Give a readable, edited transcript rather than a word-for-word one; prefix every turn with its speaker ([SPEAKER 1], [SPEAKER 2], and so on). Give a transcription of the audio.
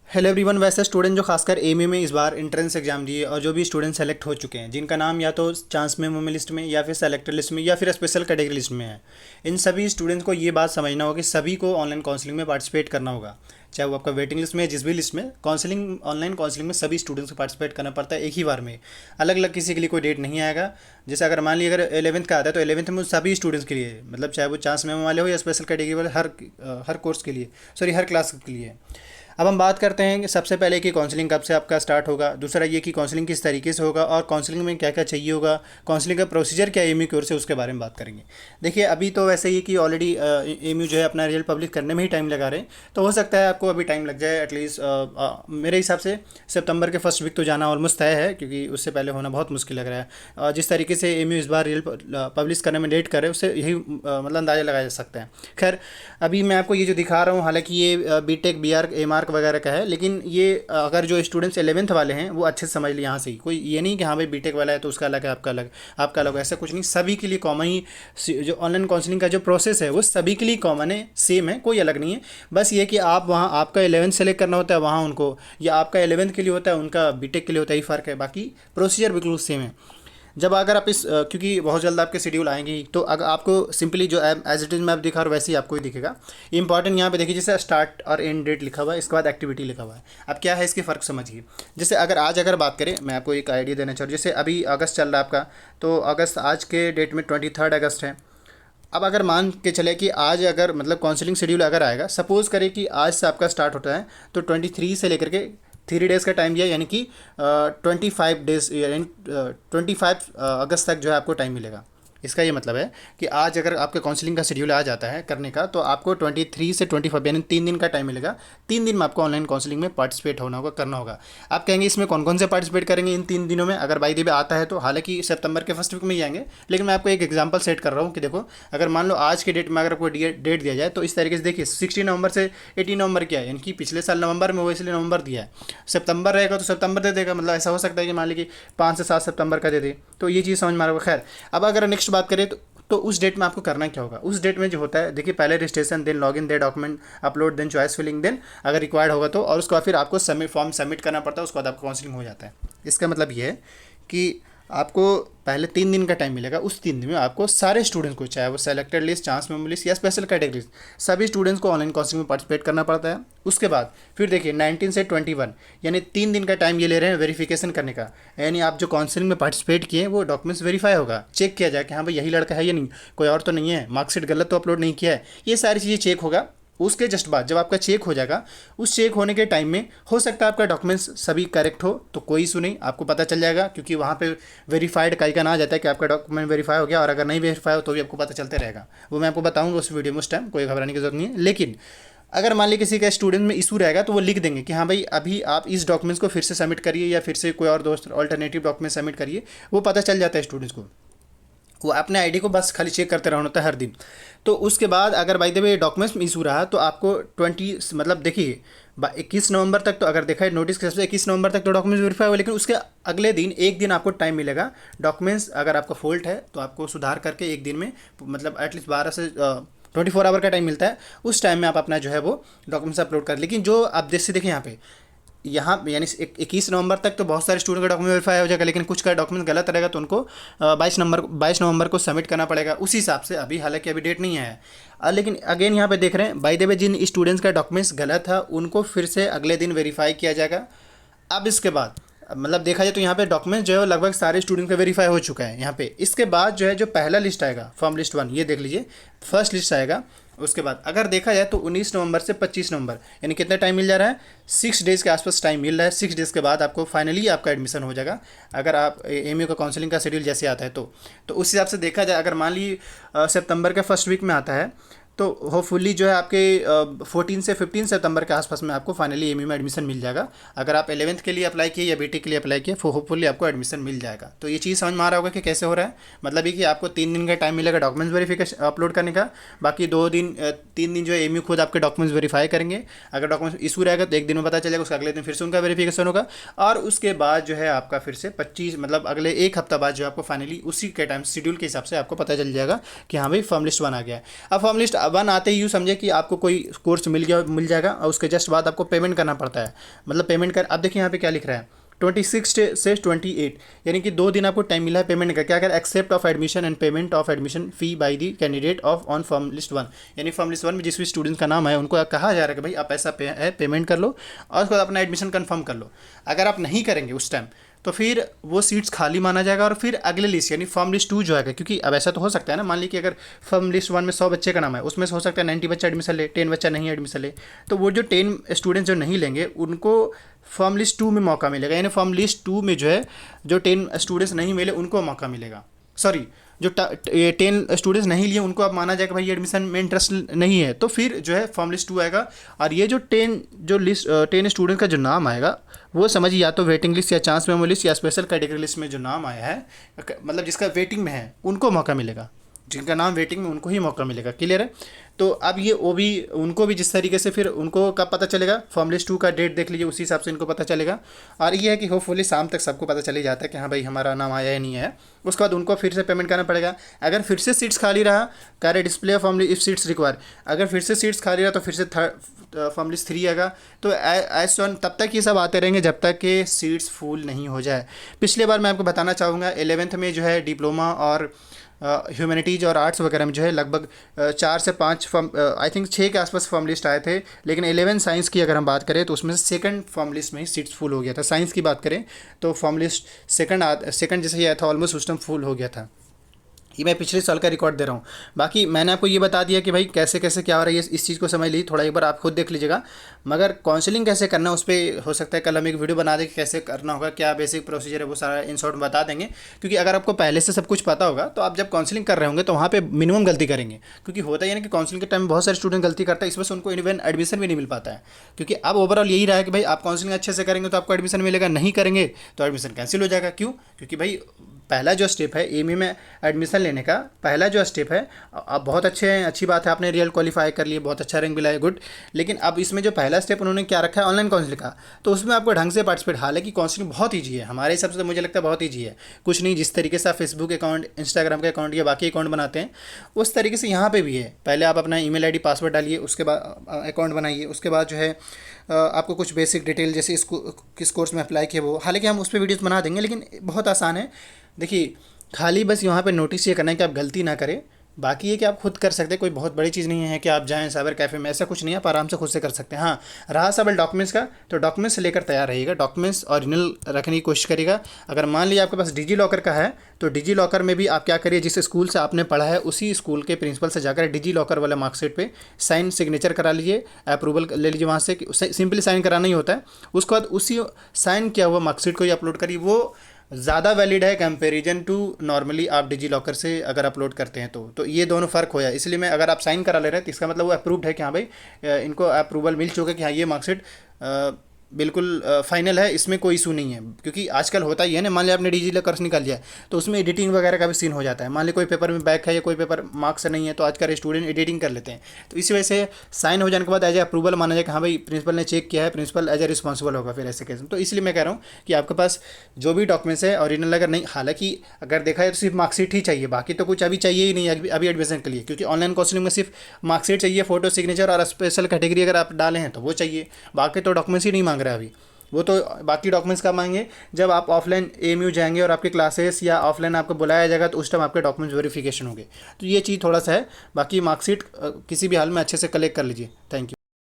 [SPEAKER 1] Hello everyone. वैसे student जो खासकर एमए में इस बार एंट्रेंस एग्जाम दिए और जो भी स्टूडेंट सेलेक्ट हो चुके हैं, जिनका नाम या तो चांस मेमो में लिस्ट में या फिर सेलेक्टेड लिस्ट में या फिर स्पेशल कैटेगरी लिस्ट में है, इन सभी स्टूडेंट्स को ये बात समझना होगा कि सभी को ऑनलाइन काउंसलिंग में पार्टिसिपेट करना होगा। चाहे वो आपका वेटिंग लिस्ट में है, जिस भी लिस्ट में काउंसलिंग, ऑनलाइन काउंसलिंग में सभी स्टूडेंट्स को पार्टिसिपेट करना पड़ता है एक ही बार में। अलग अलग किसी के लिए कोई डेट नहीं आएगा। जैसे अगर मान लीजिए अगर 11th का आता है तो 11th में सभी स्टूडेंट्स के लिए, मतलब चाहे वो चांस मेमो वाले हो या स्पेशल कैटेगरी वाले, हर कोर्स के लिए, सॉरी हर क्लास के लिए। अब हम बात करते हैं कि सबसे पहले कि काउंसलिंग कब से आपका स्टार्ट होगा, दूसरा ये कि काउंसलिंग किस तरीके से होगा और काउंसलिंग में क्या क्या चाहिए होगा, काउंसलिंग का प्रोसीजर क्या है एमयू की ओर से, उसके बारे में बात करेंगे। देखिए अभी तो वैसे ही कि ऑलरेडी एमयू जो है अपना रिजल्ट पब्लिश करने में ही टाइम लगा रहे हैं, तो हो सकता है आपको अभी टाइम लग जाए एटलीस्ट। मेरे हिसाब से सितंबर के फर्स्ट वीक तो जाना ऑलमोस्ट तय है, क्योंकि उससे पहले होना बहुत मुश्किल लग रहा है। जिस तरीके से एमयू इस बार रिजल्ट पब्लिश करने में लेट कर रहे हैं, उससे यही मतलब अंदाज़ा लगाया जा सकता है। खैर, अभी मैं आपको ये जो दिखा रहा हूँ, हालांकि ये बीटेक बीआर एमार्क वगैरह का है, लेकिन ये अगर जो स्टूडेंट्स 11th वाले हैं वो अच्छे से समझ लिए यहाँ से ही। कोई ये नहीं कि हाँ भाई बीटेक वाला है तो उसका अलग है, आपका अलग, आपका अलग, ऐसा कुछ नहीं। सभी के लिए कॉमन ही जो ऑनलाइन काउंसलिंग का जो प्रोसेस है वो सभी के लिए कॉमन है, सेम है, कोई अलग नहीं है। बस ये कि आप वहाँ आपका 11th सेलेक्ट करना होता है वहाँ उनको, या आपका 11th के लिए होता है उनका बीटेक के लिए होता है, ही फ़र्क है। बाकी प्रोसीजर बिल्कुल सेम है। जब अगर आप इस क्योंकि बहुत जल्द आपके शेड्यूल आएंगे ही, तो अगर आपको सिंपली जो एज इट इज़ मैं आप दिखा रहा हूँ वैसे ही आपको ही दिखेगा। इंपॉर्टेंट यहाँ पे देखिए, जैसे स्टार्ट और एंड डेट लिखा हुआ है, इसके बाद एक्टिविटी लिखा हुआ है। अब क्या है इसके फ़र्क समझिए। जैसे अगर बात करें, मैं आपको एक आइडिया देना चाहूँ। जैसे अभी अगस्त चल रहा है आपका, तो अगस्त आज के डेट में 23 अगस्त है। अब अगर मान के चले कि आज अगर मतलब काउंसलिंग शेड्यूल अगर आएगा, सपोज़ करें कि आज से आपका स्टार्ट होता है, तो 23 से लेकर के 3 डेज़ का टाइम दिया, यानी कि 25 डेज़, यानी 25 अगस्त तक जो है आपको टाइम मिलेगा। इसका ये मतलब है कि आज अगर आपके काउंसलिंग का शेड्यूल आ जाता है करने का, तो आपको 23 से 25 यानी 3 दिन का टाइम मिलेगा। 3 दिन में आपको ऑनलाइन काउंसलिंग में पार्टिसिपेट होना होगा, करना होगा। आप कहेंगे इसमें कौन कौन से पार्टिसिपेट करेंगे इन 3 दिनों में? अगर बाई द वे आता है तो हालांकि सितंबर के फर्स्ट वीक में ही आएंगे, लेकिन मैं आपको एक एग्जांपल सेट कर रहा हूँ कि देखो, अगर मान लो आज के डेट में अगर आपको डेट दिया जाए, तो इस तरीके से देखिए 16 नवंबर से 18 नवंबर क्या है, यानी कि पिछले साल नवंबर में वो इसलिए नवंबर दिया है। सितंबर रहेगा तो सितंबर दे देगा, मतलब ऐसा हो सकता है कि मान लीजिए 5 से 7 सितंबर का दे दे, तो ये चीज़ समझ में आ रहा होगा। खैर, अब अगर नेक्स्ट बात करें तो उस डेट में आपको करना क्या होगा। उस डेट में जो होता है, देखिए पहले registration, then login, then document upload, then choice filling, then अगर रिक्वायर्ड होगा तो, और उसके बाद फिर आपको फॉर्म सबमिट करना पड़ता है। उसके बाद आपका काउंसलिंग हो जाता है। इसका मतलब ये है कि आपको पहले 3 दिन का टाइम मिलेगा। उस 3 दिन में आपको सारे स्टूडेंट्स को, चाहे वो selected list, chance memo list या स्पेशल कैटेगरी, सभी स्टूडेंट्स को ऑनलाइन काउंसलिंग में पार्टिसिपेट करना पड़ता है। उसके बाद फिर देखिए 19 से 21, यानी 3 दिन का टाइम ये ले रहे हैं वेरिफिकेशन करने का। यानी आप जो काउंसलिंग में पार्टिसिपेट किए वो डॉक्यूमेंट्स वेरीफाई होगा, चेक किया जाए कि हाँ भाई यही लड़का है या नहीं, कोई और तो नहीं है, मार्कशीट गलत तो अपलोड नहीं किया है, ये सारी चीज़ें चेक होगा। उसके जस्ट बाद जब आपका चेक हो जाएगा, उस चेक होने के टाइम में हो सकता है आपका डॉक्यूमेंट्स सभी करेक्ट हो, तो कोई इशू नहीं, आपको पता चल जाएगा, क्योंकि वहाँ पे वेरीफाइड का आइकन आ जाता है कि आपका डॉक्यूमेंट वेरीफाई हो गया। और अगर नहीं वेरीफाई हो तो भी आपको पता चलते रहेगा, वो मैं आपको बताऊँगा उस वीडियो में, उस टाइम कोई घबराने की जरूरत नहीं है। लेकिन अगर मान लीजिए किसी का स्टूडेंट में इशू रहेगा, तो वो लिख देंगे कि हाँ भाई अभी आप इस डॉक्यूमेंट्स को फिर से सबमिट करिए, या फिर से कोई और दोस्त अल्टरनेटिव डॉक्यूमेंट सबमिट करिए। वो पता चल जाता है स्टूडेंट्स को, वो अपने आईडी को बस खाली चेक करते रहना होता है हर दिन। तो उसके बाद अगर बाई द वे डॉक्यूमेंट्स में इशू रहा, तो आपको 20 मतलब देखिए 21 नवंबर तक, तो अगर देखा है नोटिस के हिसाब से 21 नवंबर तक तो डॉक्यूमेंट्स वेरीफाई हुआ, लेकिन उसके अगले दिन एक दिन आपको टाइम मिलेगा। डॉक्यूमेंट्स अगर आपका फॉल्ट है तो आपको सुधार करके एक दिन में, मतलब एटलीस्ट 12 से 24 आवर का टाइम मिलता है। उस टाइम में आप अपना जो है वो डॉक्यूमेंट्स अपलोड कर। लेकिन जो आप जैसे देखें यहाँ यानी 21 नवंबर तक तो बहुत सारे स्टूडेंट का डॉक्यूमेंट वेरीफाई हो जाएगा, लेकिन कुछ का डॉक्यूमेंट गलत रहेगा तो उनको 22 नवंबर को सबमिट करना पड़ेगा उसी हिसाब से। अभी हालांकि अभी डेट नहीं है। लेकिन अगेन यहाँ पे देख रहे हैं, बाय द वे जिन स्टूडेंट्स का डॉक्यूमेंट्स गलत था उनको फिर से अगले दिन वेरीफाई किया जाएगा। अब इसके बाद मतलब देखा जाए तो यहाँ पे डॉक्यूमेंट्स जो है लगभग सारे स्टूडेंट का वेरीफाई हो चुका है यहाँ पे। इसके बाद जो है जो पहला लिस्ट आएगा, फॉर्म लिस्ट 1, ये देख लीजिए फर्स्ट लिस्ट आएगा। उसके बाद अगर देखा जाए तो 19 नवंबर से 25 नवंबर, यानी कितना टाइम मिल जा रहा है, 6 डेज़ के आसपास टाइम मिल रहा है। 6 डेज़ के बाद आपको फाइनली आपका एडमिशन हो जाएगा। अगर आप एमयू का काउंसलिंग का शेड्यूल जैसे आता है तो उस हिसाब से देखा जाए, अगर मान ली सितंबर के फर्स्ट वीक में आता है, तो होपफुली जो है आपके 14 से 15 सितंबर के आसपास में आपको फाइनली एमयू में एडमिशन मिल जाएगा। अगर आप 11th के लिए अप्लाई किए या बीटेक के लिए अप्लाई किए, होपफुली आपको एडमिशन मिल जाएगा। तो ये चीज़ समझ में आ रहा होगा कि कैसे हो रहा है। मतलब ये कि आपको 3 दिन का टाइम मिलेगा डॉक्यूमेंट्स वेरीफिकेशन अपलोड करने का। बाकी 3 दिन जो है एमयू खुद आपके डॉक्यूमेंट्स वेरीफाई करेंगे। अगर डॉक्यूमेंट्स इशू रहेगा तो एक दिन में पता चलेगा, उसका अगले दिन फिर से उनका वेरीफिकेशन होगा। और उसके बाद जो है आपका फिर से 25 मतलब अगले एक हफ्ता बाद जो आपको फाइनली उसी के टाइम शेड्यूल के हिसाब से आपको पता चल जाएगा कि हाँ भाई फॉर्म लिस्ट 1 आ गया है। अब फॉर्म लिस्ट वन आते ही यूँ समझे कि आपको कोई कोर्स मिल जाएगा और उसके जस्ट बाद आपको पेमेंट करना पड़ता है। मतलब पेमेंट कर, अब देखिए यहाँ पे क्या लिख रहा है, 26 से 28, यानी कि 2 दिन आपको टाइम मिला है पेमेंट का। क्या कर, except of admission and payment of admission fee by the candidate of on form list 1, यानी फॉर्म लिस्ट 1 में जिस भी स्टूडेंट का नाम है उनको कहा जा रहा है कि भाई आप ऐसा पेमेंट कर लो और उसके बाद अपना एडमिशन कन्फर्म कर लो। अगर आप नहीं करेंगे उस टाइम तो फिर वो सीट्स खाली माना जाएगा और फिर अगले लिस्ट यानी फॉर्म लिस्ट 2 जो आएगा, क्योंकि अब ऐसा तो हो सकता है ना, मान लीजिए कि अगर फॉर्म लिस्ट 1 में 100 बच्चे का नाम है, उसमें से हो सकता है 90 बच्चा एडमिशन ले, 10 बच्चा नहीं एडमिशन ले, तो वो जो 10 स्टूडेंट्स जो नहीं लेंगे उनको फॉर्म लिस्ट 2 में मौका मिलेगा, यानी फॉर्म लिस्ट 2 में जो है जो 10 स्टूडेंट्स नहीं मिले उनको मौका मिलेगा। सॉरी, जो 10 स्टूडेंट्स नहीं लिए उनको अब माना जाएगा भाई एडमिशन में इंटरेस्ट नहीं है, तो फिर जो है फॉर्म लिस्ट 2 आएगा। और ये जो 10 स्टूडेंट का जो नाम आएगा वो समझिए या तो वेटिंग लिस्ट या चांस मेमो लिस्ट या स्पेशल कैटेगरी लिस्ट में जो नाम आया है, मतलब जिसका वेटिंग में है उनको मौका मिलेगा, जिनका नाम वेटिंग में उनको ही मौका मिलेगा। क्लियर है? तो अब ये वो भी उनको भी जिस तरीके से फिर उनको कब पता चलेगा, फॉर्म लिस्ट 2 का डेट देख लीजिए, उसी हिसाब से इनको पता चलेगा। और ये है कि होपफुली शाम तक सबको पता चल ही जाता है कि हाँ भाई हमारा नाम आया है नहीं है। उसके बाद उनको फिर से पेमेंट करना पड़ेगा। अगर फिर से सीट्स खाली रहा, कार्य display form if seats require, अगर फिर से सीट्स खाली रहा तो फिर से फॉर्म लिस्ट 3 आएगा। तो एज वन तब तक ये सब आते रहेंगे जब तक कि सीट्स फुल नहीं हो जाए। पिछले बार मैं आपको बताना चाहूँगा 11th में जो है डिप्लोमा और ह्यूमैनिटीज़ और आर्ट्स वगैरह में जो है लगभग 4 से 5 फॉर्म, आई थिंक 6 के आसपास फॉर्म लिस्ट आए थे। लेकिन 11 साइंस की अगर हम बात करें तो उसमें से सेकंड फॉर्म लिस्ट में ही सीट्स फुल हो गया था। साइंस की बात करें तो फॉर्म लिस्ट सेकंड जैसे ही आया था ऑलमोस्ट उस टाइम फुल हो गया था। ये मैं पिछले साल का रिकॉर्ड दे रहा हूँ। बाकी मैंने आपको ये बता दिया कि भाई कैसे कैसे क्या हो रहा है, इस चीज़ को समझ लीजिए, थोड़ा एक बार आप खुद देख लीजिएगा। मगर काउंसलिंग कैसे करना उस पर हो सकता है कल हम एक वीडियो बना दें कि कैसे करना होगा, क्या बेसिक प्रोसीजर है, वो सारा इन शॉर्ट में बता देंगे। क्योंकि अगर आपको पहले से सब कुछ पता होगा तो आप जब काउंसलिंग कर रहे होंगे तो वहाँ पे मिनिमम गलती करेंगे। क्योंकि होता है ना कि काउंसलिंग के टाइम बहुत सारे स्टूडेंट गलती करता है, इस वजह से उनको इवन एडमिशन भी नहीं मिल पाता है। क्योंकि अब ओवरऑल यही रहा है कि भाई आप काउंसलिंग अच्छे से करेंगे तो आपको एडमिशन मिलेगा, नहीं करेंगे तो एडमिशन कैंसिल हो जाएगा। क्यों? क्योंकि भाई पहला जो स्टेप है एमए में एडमिशन लेने का, पहला जो स्टेप है, आप बहुत अच्छे हैं, अच्छी बात है, आपने रियल क्वालिफाई कर लिए, बहुत अच्छा रैंक मिला है, गुड। लेकिन अब इसमें जो पहला स्टेप उन्होंने क्या रखा है ऑनलाइन काउंसलिंग का, तो उसमें आपको ढंग से पार्टिसिपेट, हालांकि काउंसलिंग बहुत ईजी है हमारे हिसाब से, तो मुझे लगता है बहुत ईजी है। कुछ नहीं, जिस तरीके से आप फेसबुक अकाउंट, इंस्टाग्राम के अकाउंट या बाकी अकाउंट बनाते हैं उस तरीके से यहाँ पर भी है। पहले आप अपना ईमेल आईडी पासवर्ड डालिए, उसके बाद अकाउंट बनाइए, उसके बाद जो है आपको कुछ बेसिक डिटेल जैसे किस कोर्स में अप्लाई किया वो, हालांकि हम उस पर वीडियोस बना देंगे, लेकिन बहुत आसान है। देखिए खाली बस यहाँ पे नोटिस ये करना है कि आप गलती ना करें, बाकी ये कि आप खुद कर सकते हैं, कोई बहुत बड़ी चीज़ नहीं है कि आप जाएं साइबर कैफ़े में, ऐसा कुछ नहीं है, आप आराम से खुद से कर सकते हैं। हाँ, रहा सवाल डॉक्यूमेंट्स का, तो डॉक्यूमेंट्स लेकर तैयार रहिएगा, डॉक्यूमेंट्स ओरिजिनल रखने की कोशिश करिएगा। अगर मान लीजिए आपके पास डिजी लॉकर का है तो डिजी लॉकर में भी आप क्या करिए, जिस स्कूल से आपने पढ़ा है उसी स्कूल के प्रिंसिपल से जाकर डिजी लॉकर वाले मार्कशीट पे साइन सिग्नेचर करा लीजिए, अप्रूवल ले लीजिए वहाँ से, सिंपली साइन कराना ही होता है। उसके बाद उसी साइन किया हुआ मार्कशीट को ही अपलोड करिए, वो ज़्यादा वैलिड है कंपैरिजन टू नॉर्मली आप डिजी लॉकर से अगर अपलोड करते हैं तो ये दोनों फ़र्क होया। इसलिए मैं, अगर आप साइन करा ले रहे हैं तो इसका मतलब वो अप्रूव्ड है कि हाँ भाई इनको अप्रूवल मिल चुका है कि हाँ ये मार्कशीट बिल्कुल फाइनल है, इसमें कोई इशू नहीं है। क्योंकि आजकल होता ही है ना, मान लिया आपने डिजी लॉकर निकाल लिया तो उसमें एडिटिंग वगैरह का भी सीन हो जाता है। मान लिया कोई पेपर में बैक है या कोई पेपर मार्क्स नहीं है तो आजकल स्टूडेंट एडिटिंग कर लेते हैं, तो इसी वजह से साइन हो जाने के बाद एज ए अप्रूवल माना जाए कि हाँ भाई प्रिंसिपल ने चेक किया है, प्रिंसिपल एज ए रिस्पॉन्सिबल होगा फिर ऐसे केस में। तो इसलिए मैं कह रहा हूँ कि आपके पास जो भी डॉक्यूमेंट्स है ओरिजिनल अगर नहीं, हालांकि अगर देखा जाए तो सिर्फ मार्कशीट ही चाहिए, बाकी तो कुछ अभी चाहिए ही नहीं अभी एडमिशन के लिए। क्योंकि ऑनलाइन काउंसलिंग में सिर्फ मार्कशीट चाहिए, फोटो, सिग्नेचर और स्पेशल कैटेगरी अगर आप डाले हैं तो वो चाहिए, बाकी तो डॉक्यूमेंट्स ही नहीं मांग रहा है अभी। वो तो बाकी डॉक्यूमेंट्स कब मांगेंगे, जब आप ऑफलाइन एएमयू जाएंगे और आपके क्लासेस या ऑफलाइन आपको बुलाया जाएगा तो उस टाइम आपके डॉक्यूमेंट्स वेरिफिकेशन होंगे। तो ये चीज़ थोड़ा सा है, बाकी मार्कशीट किसी भी हाल में अच्छे से कलेक्ट कर लीजिए। Thank you.